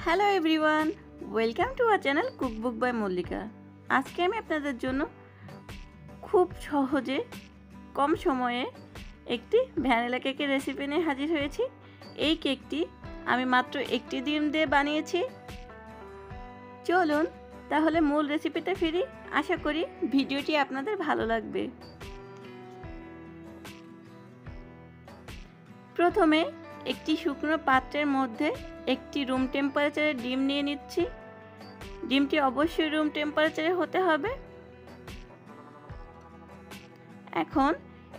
Hello everyone, welcome to our channel cookbook by Mallika. আজকে আমি আপনাদের জন্য খুব সহজে কম সময়ে একটি ভ্যানিলা কেকের রেসিপি নিয়ে হাজির হয়েছি। এই কেকটি আমি মাত্র একটি ডিম দিয়ে বানিয়েছি। চলুন তাহলে মূল রেসিপিতে ফিরি। আশা করি ভিডিওটি আপনাদের ভালো লাগবে। প্রথমে একটি শুকনো পাত্রের মধ্যে একটি রুম টেম্পারেচারের ডিম নিয়ে নিচ্ছি। ডিমটি অবশ্যই রুম টেম্পারেচারে হতে হবে। এখন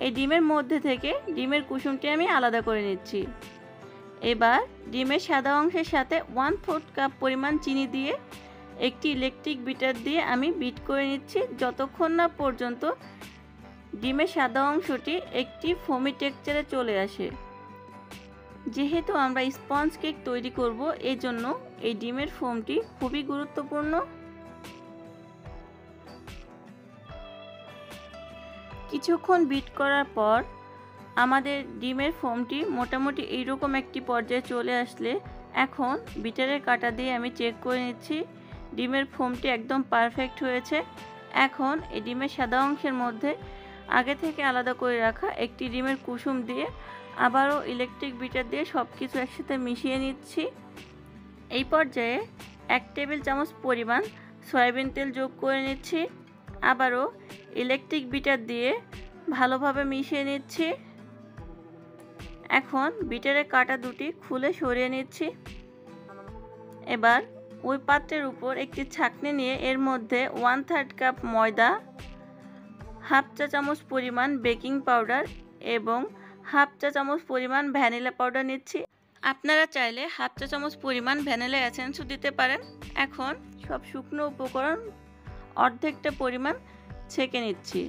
এই ডিমের মধ্যে থেকে ডিমের কুসুমটি আমি আলাদা করে নিচ্ছি। এবার ডিমের সাদা অংশের সাথে 1/4 কাপ পরিমাণ চিনি দিয়ে একটি ইলেকট্রিক বিটার দিয়ে আমি বিট করে নিচ্ছি, যতক্ষণ না পর্যন্ত ডিমের সাদা অংশটি একটি ফোমি টেক্সচারে চলে আসে। যেহেতু আমরা স্পঞ্জ কেক তৈরি করব, এই জন্য এই ডিমের ফোমটি খুবই গুরুত্বপূর্ণ। কিছুক্ষণ বিট করার পর আমাদের ডিমের ফোমটি মোটামুটি এইরকম একটি পর্যায়ে চলে আসলে এখন বিটারের কাঁটা দিয়ে আমি চেক করে নিচ্ছি ডিমের ফোমটি একদম পারফেক্ট হয়েছে। এখন এই ডিমের সাদা অংশের মধ্যে আগে থেকে আলাদা করে রাখা একটি ডিমের কুসুম দিয়ে আবারও ইলেকট্রিক বিটার দিয়ে সব কিছু একসাথে মিশিয়ে নিচ্ছি। এই পর্যায়ে 1 টেবিল চামচ পরিমাণ সয়াবিন তেল যোগ করে নিচ্ছি। আবারও ইলেকট্রিক বিটার দিয়ে ভালোভাবে মিশিয়ে নিচ্ছি। এখন বিটারের কাঁটা দুটি খুলে সরিয়ে নিচ্ছি। এবার ওই পাত্রের উপর একটি ছাঁকনি নিয়ে এর মধ্যে 1/3 কাপ ময়দা, 1/2 চা চামচ পরিমাণ বেকিং পাউডার এবং 1/2 চা চামচ পরিমাণ ভ্যানিলা পাউডার নিচ্ছি। আপনারা চাইলে 1/2 চা চামচ পরিমাণ ভ্যানিলা এসেন্সও দিতে পারেন। এখন সব শুকনো উপকরণ অর্ধেকটা পরিমাণ ছেঁকে নিচ্ছি।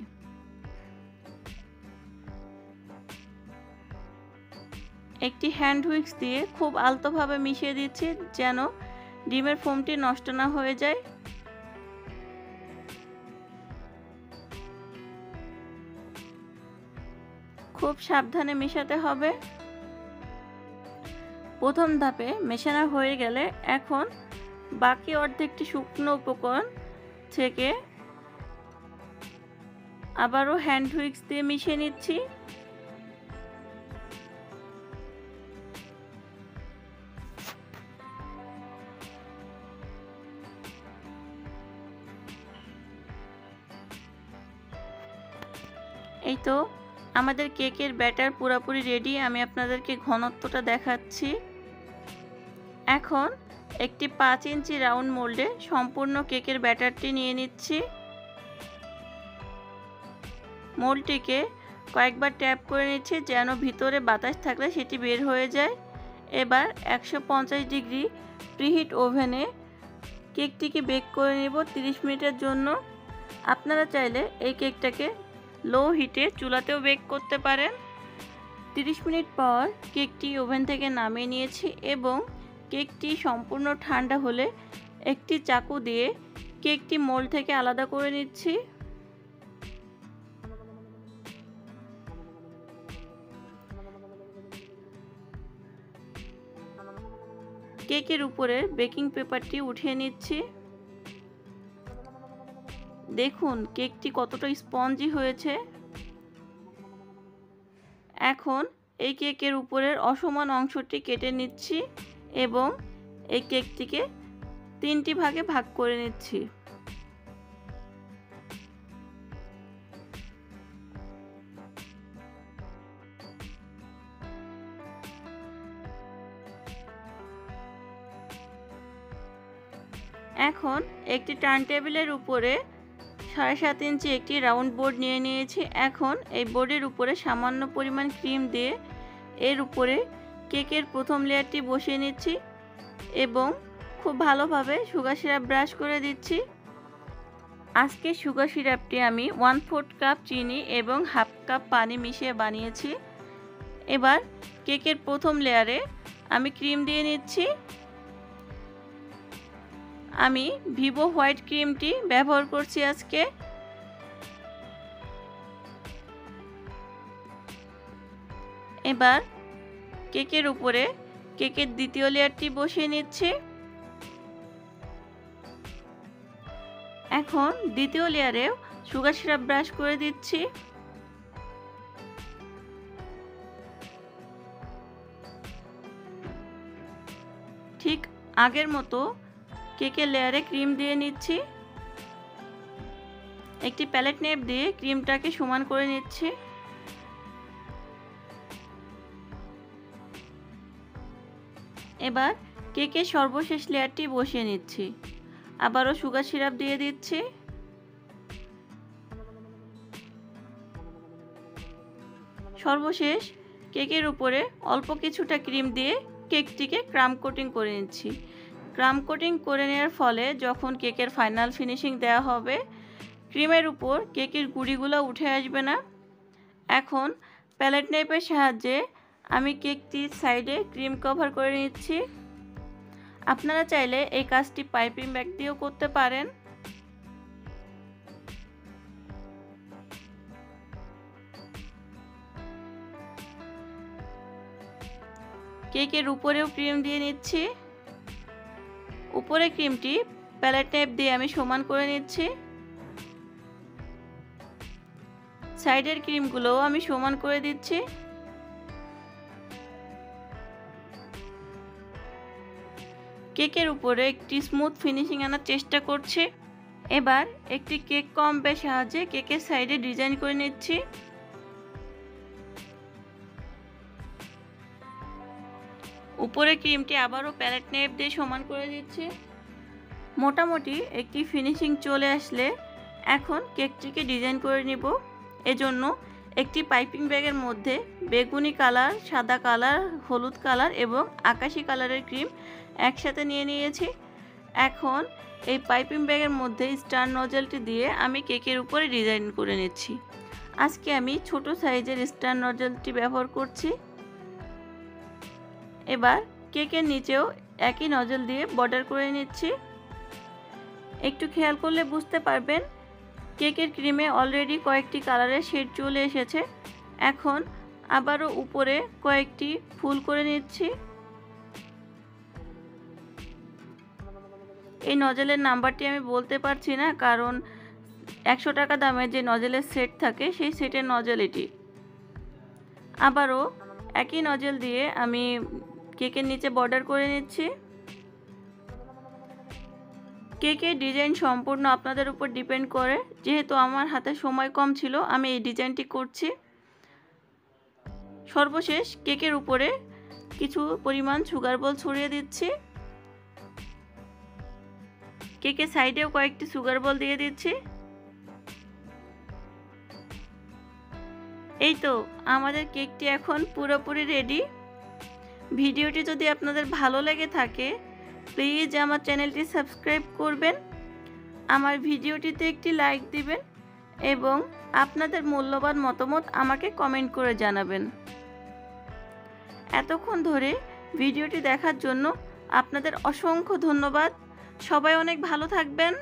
একটি হ্যান্ড হুইস্ক দিয়ে খুব আলতোভাবে মিশিয়ে দিচ্ছি যেন ডিমের ফোমটি নষ্ট না হয়ে যায়। খুব সাবধানে মেশাতে হবে। প্রথম ধাপে মেশানো হয়ে গেলে এখন বাকি অর্ধেকটি শুকনো উপকরণ থেকে আবারও হ্যান্ড হুইস্ক দিয়ে মিশিয়ে নিচ্ছি। এই তো আমাদের কেকের ব্যাটার পুরোপুরি রেডি। আমি আপনাদেরকে ঘনত্বটা দেখাচ্ছি। এখন একটি 5 ইঞ্চি রাউন্ড মোল্ডে সম্পূর্ণ কেকের ব্যাটারটি নিয়ে নিচ্ছি। মোল্ডটিকে কয়েকবার ট্যাপ করে নিচ্ছি যেন ভিতরে বাতাস থাকলে সেটি বের হয়ে যায়। এবার 150 ডিগ্রি প্রিহিট ওভেনে কেকটিকে বেক করে নেব 30 মিনিটের জন্য। আপনারা চাইলে এই কেকটাকে লো হিটে চুলাতেও বেক করতে পারেন। 30 মিনিট পর কেকটি ওভেন থেকে নামিয়ে নিয়েছি এবং কেকটি সম্পূর্ণ ঠান্ডা হলে একটি চাকু দিয়ে কেকটি মোল্ড থেকে আলাদা করে নিচ্ছি। কেকের উপরে বেকিং পেপারটি উঠিয়ে নিচ্ছি। দেখুন কেকটি কতটা স্পঞ্জি হয়েছে। এখন এই কেকের উপরের অসমান অংশটি কেটে নিচ্ছি এবং এই কেকটিকে 3টি ভাগে ভাগ করে নিচ্ছি। এখন একটি টার্ন টেবিলের উপরে 7.5 ইঞ্চি একটি রাউন্ড বোর্ড নিয়ে নিয়েছি। এখন এই বোর্ডের উপরে সামান্য পরিমাণ ক্রিম দিয়ে এর উপরে কেকের প্রথম লেয়ারটি বসিয়ে নিচ্ছি এবং খুব ভালোভাবে সুগার সিরাপ ব্রাশ করে দিচ্ছি। আজকে সুগার সিরাপটি আমি 1/4 কাপ চিনি এবং 1/2 কাপ পানি মিশিয়ে বানিয়েছি। এবার কেকের প্রথম লেয়ারে আমি ক্রিম দিয়ে নিচ্ছি। আমি ভিভো হোয়াইট ক্রিমটি ব্যবহার করছি আজকে। এবার কেকের উপরে কেকের দ্বিতীয় লেয়ারটি বসিয়ে নিচ্ছি। এখন দ্বিতীয় লেয়ারেও সুগার সিরাপ ব্রাশ করে দিচ্ছি। ঠিক আগের মতো কেকের লেয়ারে ক্রিম দিয়ে নিচ্ছি। একটি প্যালেট নেপ দিয়ে ক্রিমটাকে সমান করে নিচ্ছি। এবার কেকের সর্বশেষ লেয়ারটি বসিয়ে নিচ্ছি। আবারও সুগার সিরাপ দিয়ে দিচ্ছি। সর্বশেষ কেকের উপরে অল্প কিছুটা ক্রিম দিয়ে কেকটিকে ক্রাম কোটিং করে নিচ্ছি। ক্রাম কোটিং করে নেওয়ার ফলে যখন কেকের ফাইনাল ফিনিশিং দেওয়া হবে, ক্রিমের উপর কেকের গুঁড়িগুলো উঠে আসবে না। এখন প্যালেট নাইফের সাহায্যে আমি কেকটির সাইডে ক্রিম কভার করে নিচ্ছি। আপনারা চাইলে এই কাজটি পাইপিং ব্যাগ দিয়েও করতে পারেন। কেকের উপরেও ক্রিম দিয়ে নিচ্ছি। উপরে ক্রিমটি প্যালেট নাইফ দিয়ে আমি সমান করে নিচ্ছি। সাইডের ক্রিমগুলোও আমি সমান করে দিচ্ছি। কেকের উপরে একটি স্মুথ ফিনিশিং আনার চেষ্টা করছি। এবার একটি কেক কম্পের সাহায্যে কেকের সাইডে ডিজাইন করে নিচ্ছি। উপরে ক্রিমটি আবারও প্যালেট নাইফ দিয়ে সমান করে দিচ্ছি। মোটামুটি একটি ফিনিশিং চলে আসলে এখন কেকটিকে ডিজাইন করে নিব। এজন্য একটি পাইপিং ব্যাগের মধ্যে বেগুনি কালার, সাদা কালার, হলুদ কালার এবং আকাশি কালারের ক্রিম একসাথে নিয়ে নিয়েছি। এখন এই পাইপিং ব্যাগের মধ্যে স্টার নজেলটি দিয়ে আমি কেকের উপরে ডিজাইন করে নিচ্ছি। আজকে আমি ছোট সাইজের স্টার নজেলটি ব্যবহার করছি। এবার কেকের নিচেও একই নজল দিয়ে বর্ডার করে নিচ্ছি। একটু খেয়াল করলে বুঝতে পারবেন কেকের ক্রিমে অলরেডি কয়েকটি কালারের শেড চলে এসেছে। এখন আবারও উপরে কয়েকটি ফুল করে নিচ্ছি। এই নজলের নাম্বারটি আমি বলতে পারছি না, কারণ 100 টাকা দামের যে নজলের সেট থাকে সেই সেটের নজল এটি। আবারও একই নজল দিয়ে আমি কেকের নিচে বর্ডার করে নিচ্ছি। কেকের ডিজাইন সম্পূর্ণ আপনাদের উপর ডিপেন্ড করে। যেহেতু আমার হাতে সময় কম ছিল, আমি এই ডিজাইনটি করছি। সর্বশেষ কেকের উপরে কিছু পরিমাণ সুগার বল ছড়িয়ে দিচ্ছি। কেকের সাইডেও কয়েকটি সুগার বল দিয়ে দিচ্ছি। এই তো আমাদের কেকটি এখন পুরোপুরি রেডি। ভিডিওটি যদি আপনাদের ভালো লেগে থাকে প্লিজ আমার চ্যানেলটি সাবস্ক্রাইব করবেন, আমার ভিডিওটিতে একটি লাইক দিবেন এবং আপনাদের মূল্যবান মতামত আমাকে কমেন্ট করে জানাবেন। এতক্ষণ ধরে ভিডিওটি দেখার জন্য আপনাদের অসংখ্য ধন্যবাদ। সবাই অনেক ভালো থাকবেন।